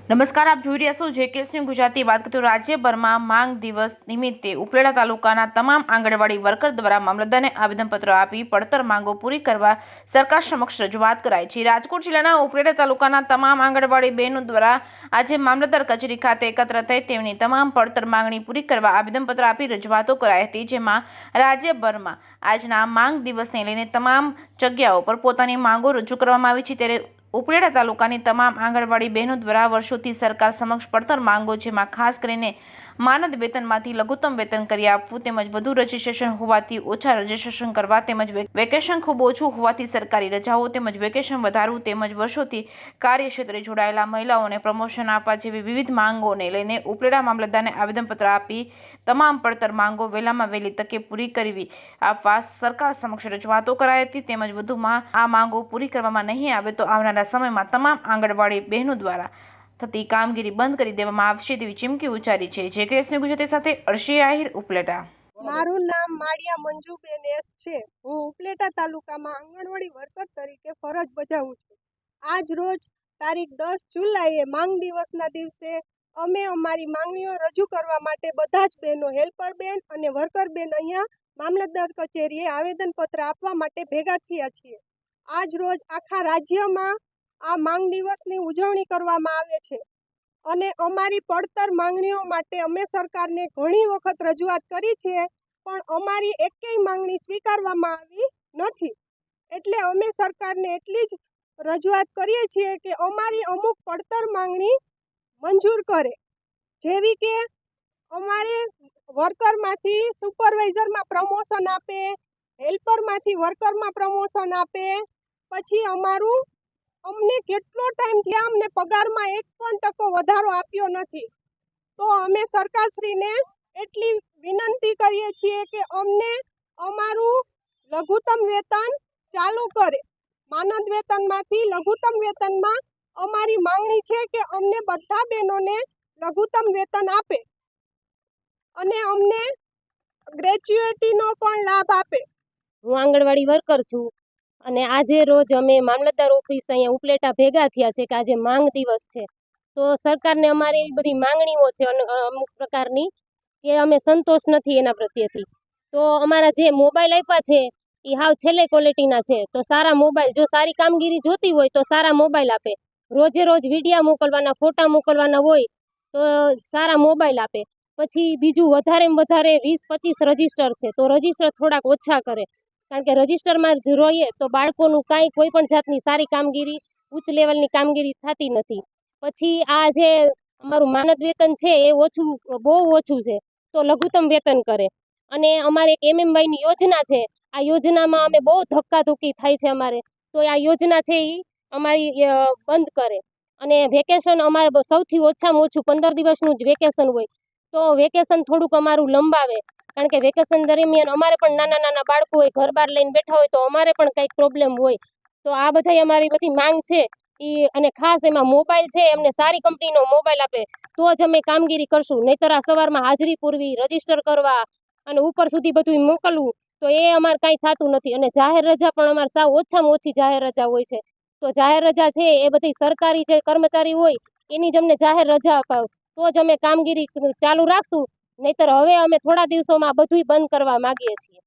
નમસ્કાર, આપ જોઈ રહ્યા છો જેકેએસ ન્યૂઝ ગુજરાતી. વાત કરીએ તો રાજ્યભરમાં માંગ દિવસ નિમિત્તે ઉપલેટા તાલુકાના તમામ આંગણવાડી વર્કર દ્વારા મામલતદારને આવેદનપત્ર આપી પડતર માંગો પૂરી કરવા સરકાર સમક્ષ રજૂઆત કરાઈ છે. રાજકોટ જિલ્લાના ઉપલેટા તાલુકાના તમામ આંગણવાડી બહેનો દ્વારા આજે મામલતદાર કચેરી ખાતે એકત્ર થઈ તેમની તમામ પડતર માંગણી પૂરી કરવા આવેદનપત્ર આપી રજૂઆતો કરાઈ હતી. જેમાં રાજ્યભરમાં આજના માંગ દિવસને લઈને તમામ જગ્યાઓ પર પોતાની માંગો રજૂ કરવામાં આવી છે. ત્યારે ઉપલેટા તાલુકાની તમામ આંગણવાડી બહેનો દ્વારા વર્ષોથી સરકાર સમક્ષ પડતર માંગો, જેમાં ખાસ કરીને માનદ વેતનમાંથી લઘુત્તમ વેતન કરી આપવું, તેમજ વધુ રજીસ્ટ્રેશન હોવાથી ઓછા રજીસ્ટ્રેશન કરવા, તેમજ વેકેશન ખૂબ ઓછું હોવાથી સરકારી રજાઓ તેમજ વેકેશન વધારવું, તેમજ વર્ષોથી કાર્યક્ષેત્રે જોડાયેલા મહિલાઓને પ્રમોશન આપવા જેવી વિવિધ માંગોને લઈને ઉપલેટા મામલતદારને આવેદનપત્ર આપી તમામ પડતર માંગો વહેલામાં વહેલી તકે પૂરી કરવી આપવા સરકાર સમક્ષ રજૂઆતો કરાઈ હતી. તેમજ વધુમાં આ માંગો પૂરી કરવામાં નહીં આવે તો આવનારા સમયમાં તમામ આંગણવાડી બહેનો દ્વારા થતી કામગીરી બંધ કરી દેવામાં આવશે તેવી ચીમકી ઉચ્ચારી છે. જેકેએસ ન્યૂઝ ગુજરાતી સાથે અર્શી આહિર, ઉપલેટા. મારું નામ માળિયા મંજુબેન એસ છે. હું ઉપલેટા તાલુકામાં આંગણવાડી વર્કર તરીકે ફરજ બજાવું છું. આજ રોજ તારીખ 10 જુલાઈએ માંગ દિવસના દિવસે અમે અમારી માંગણીઓ રજૂ કરવા માટે બધા જ બહેનો, હેલ્પર બેન અને વર્કર બેન અહીંયા મામલતદાર કચેરીએ આવેદનપત્ર આપવા માટે ભેગા થયા છીએ. આજ રોજ આખા રાજ્યમાં આ માંગ દિવસની ઉજવણી કરવામાં આવે છે અને અમારી પડતર માંગણીઓ માટે અમે સરકારને ઘણી વખત રજૂઆત કરી છે, પણ અમારી એકેય માંગણી સ્વીકારવામાં આવી નથી. એટલે અમે સરકારને એટલી જ રજૂઆત કરીએ છીએ કે અમારી અમુક પડતર માંગણી મંજૂર કરે, જેવી કે અમારે વર્કરમાંથી સુપરવાઇઝરમાં પ્રમોશન આપે, હેલ્પરમાંથી વર્કરમાં પ્રમોશન આપે, પછી અમને કેટલો ટાઈમ થયા અમને પગારમાં 1% વધારો આપ્યો નથી. તો અમે સરકારશ્રીને એટલી વિનંતી કરીએ છીએ કે અમને અમારું લઘુત્તમ વેતન ચાલુ કરે. માનદ વેતનમાંથી લઘુત્તમ વેતનમાં અમારી માંગણી છે કે અમને બધા બહેનોને લઘુત્તમ વેતન આપે અને અમને ગ્રેચ્યુઇટીનો પણ લાભ આપે. હું આંગણવાડી વર્કર છું અને આજે રોજ અમે મામલતદાર ઓફિસ અહીંયા ઉપલેટા ભેગા થયા છે કે આજે માંગ દિવસ છે. તો સરકારને અમારી એવી બધી માંગણીઓ છે અમુક પ્રકારની કે અમે સંતોષ નથી એના પ્રત્યેથી. તો અમારા જે મોબાઈલ આપ્યા છે એ હાવ છેલ્લે ક્વોલિટીના છે. તો સારા મોબાઈલ, જો સારી કામગીરી જોતી હોય તો સારા મોબાઈલ આપે. રોજે રોજ વિડીયા મોકલવાના, ફોટા મોકલવાના હોય તો સારા મોબાઈલ આપે. પછી બીજું વધારેમાં વધારે 20-25 રજિસ્ટર છે તો રજિસ્ટર થોડાક ઓછા કરે, કારણ કે રજિસ્ટરમાં જ રહીએ તો બાળકોનું કાંઈ કોઈ પણ જાતની સારી કામગીરી, ઉચ્ચ લેવલની કામગીરી થતી નથી. પછી આ જે અમારું માનદ વેતન છે એ ઓછું, બહુ ઓછું છે, તો લઘુત્તમ વેતન કરે. અને અમારે એક MMYની યોજના છે, આ યોજનામાં અમે બહુ ધક્કાધુક્કી થાય છે અમારે, તો આ યોજના છે એ અમારી બંધ કરે. અને વેકેશન અમારે સૌથી ઓછામાં ઓછું 15 દિવસનું જ વેકેશન હોય, તો વેકેશન થોડુંક અમારું લંબાવે, કારણ કે વેકેશન દરમિયાન અમારે પણ નાના નાના બાળકો હોય, ઘર બહાર લઈને બેઠા હોય તો અમારે પણ કંઈક પ્રોબ્લેમ હોય. તો આ બધાય અમારી બધી માંગ છે એ. અને ખાસ એમાં મોબાઈલ છે, એમને સારી કંપનીનો મોબાઈલ આપે તો જ અમે કામગીરી કરશું. નહીંતર આ સવારમાં હાજરી પૂરવી, રજીસ્ટર કરવા અને ઉપર સુધી બધું મોકલવું, તો એ અમારે કાંઈ થતું નથી. અને જાહેર રજા પણ અમારે સાવ ઓછામાં ઓછી જાહેર રજા હોય છે. તો જાહેર રજા છે એ બધી સરકારી જે કર્મચારી હોય એની જ અમને જાહેર રજા અપાવ તો જ અમે કામગીરી ચાલુ રાખશું. નહીંતર હવે અમે થોડા દિવસોમાં બધુંય બંધ કરવા માગીએ છીએ.